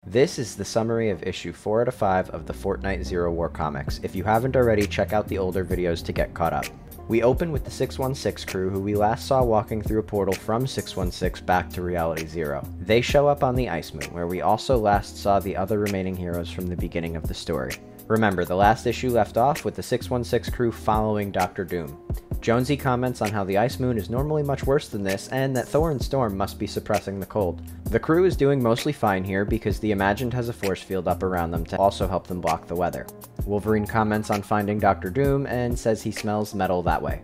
This is the summary of issue 4 out of 5 of the Fortnite Zero War comics. If you haven't already, check out the older videos to get caught up. We open with the 616 crew, who we last saw walking through a portal from 616 back to Reality Zero. They show up on the Ice Moon, where we also last saw the other remaining heroes from the beginning of the story. Remember, the last issue left off with the 616 crew following Dr. Doom. Jonesy comments on how the Ice Moon is normally much worse than this, and that Thor and Storm must be suppressing the cold. The crew is doing mostly fine here because the Imagined has a force field up around them to also help them block the weather. Wolverine comments on finding Dr. Doom and says he smells metal that way.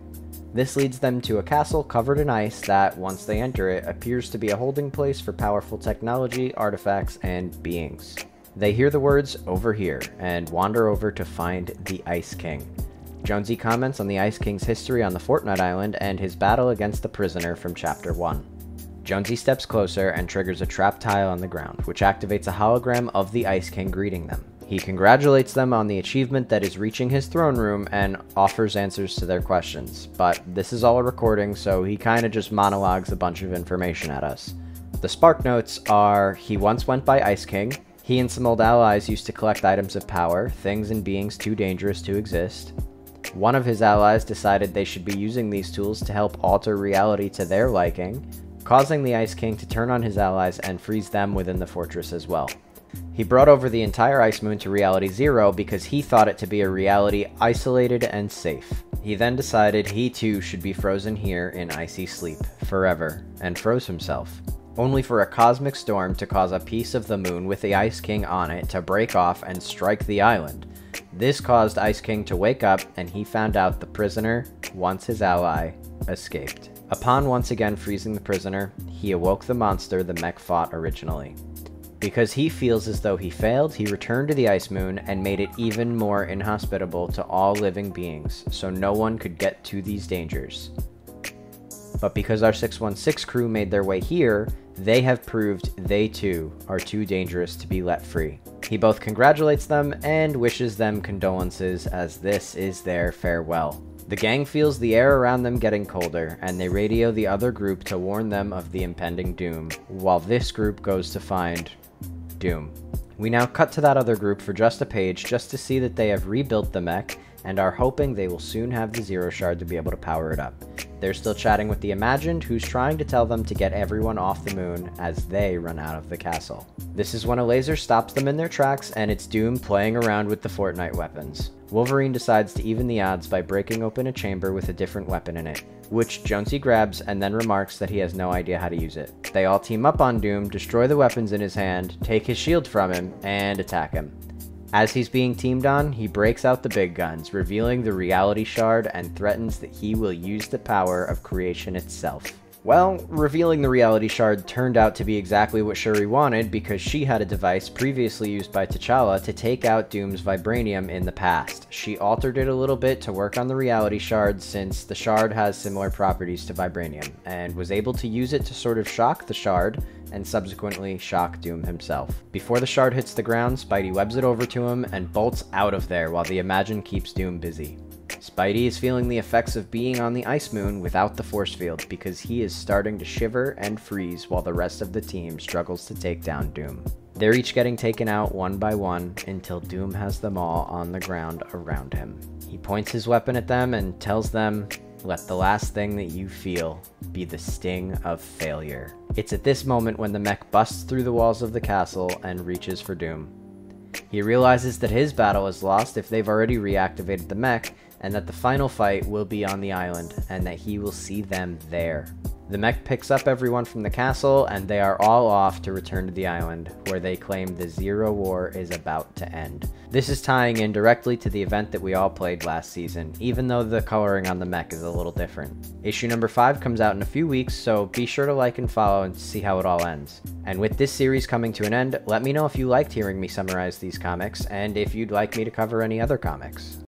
This leads them to a castle covered in ice that, once they enter it, appears to be a holding place for powerful technology, artifacts, and beings. They hear the words "over here" and wander over to find the Ice King. Jonesy comments on the Ice King's history on the Fortnite island and his battle against the prisoner from Chapter 1. Jonesy steps closer and triggers a trap tile on the ground, which activates a hologram of the Ice King greeting them. He congratulates them on the achievement that is reaching his throne room and offers answers to their questions, but this is all a recording, so he kinda just monologues a bunch of information at us. The spark notes are: he once went by Ice King, he and some old allies used to collect items of power, things and beings too dangerous to exist. One of his allies decided they should be using these tools to help alter reality to their liking, causing the Ice King to turn on his allies and freeze them within the fortress as well. He brought over the entire Ice Moon to Reality Zero because he thought it to be a reality isolated and safe. He then decided he too should be frozen here in icy sleep, forever, and froze himself, only for a cosmic storm to cause a piece of the moon with the Ice King on it to break off and strike the island. This caused Ice King to wake up, and he found out the prisoner, once his ally, escaped. Upon once again freezing the prisoner, he awoke the monster the mech fought originally. Because he feels as though he failed, he returned to the Ice Moon and made it even more inhospitable to all living beings, so no one could get to these dangers. But because our 616 crew made their way here, they have proved they too are too dangerous to be let free. He both congratulates them and wishes them condolences, as this is their farewell. The gang feels the air around them getting colder, and they radio the other group to warn them of the impending doom, while this group goes to find Doom. We now cut to that other group for just a page just to see that they have rebuilt the mech and are hoping they will soon have the Zero Shard to be able to power it up. They're still chatting with the Imagined, who's trying to tell them to get everyone off the moon as they run out of the castle. This is when a laser stops them in their tracks, and it's Doom playing around with the Fortnite weapons. Wolverine decides to even the odds by breaking open a chamber with a different weapon in it, which Jonesy grabs and then remarks that he has no idea how to use it. They all team up on Doom, destroy the weapons in his hand, take his shield from him, and attack him. As he's being teamed on, he breaks out the big guns, revealing the Reality Shard, and threatens that he will use the power of creation itself. Well, revealing the Reality Shard turned out to be exactly what Shuri wanted, because she had a device previously used by T'Challa to take out Doom's vibranium in the past. She altered it a little bit to work on the Reality Shard, since the shard has similar properties to vibranium, and was able to use it to sort of shock the shard, and subsequently shock Doom himself. Before the shard hits the ground, Spidey webs it over to him and bolts out of there while the Imagined keeps Doom busy. Spidey is feeling the effects of being on the Ice Moon without the force field, because he is starting to shiver and freeze while the rest of the team struggles to take down Doom. They're each getting taken out one by one until Doom has them all on the ground around him. He points his weapon at them and tells them, "Let the last thing that you feel be the sting of failure." It's at this moment when the mech busts through the walls of the castle and reaches for Doom. He realizes that his battle is lost if they've already reactivated the mech, and that the final fight will be on the island, and that he will see them there. The mech picks up everyone from the castle, and they are all off to return to the island, where they claim the Zero War is about to end. This is tying in directly to the event that we all played last season, even though the coloring on the mech is a little different. Issue number 5 comes out in a few weeks, so be sure to like and follow and see how it all ends. And with this series coming to an end, let me know if you liked hearing me summarize these comics, and if you'd like me to cover any other comics.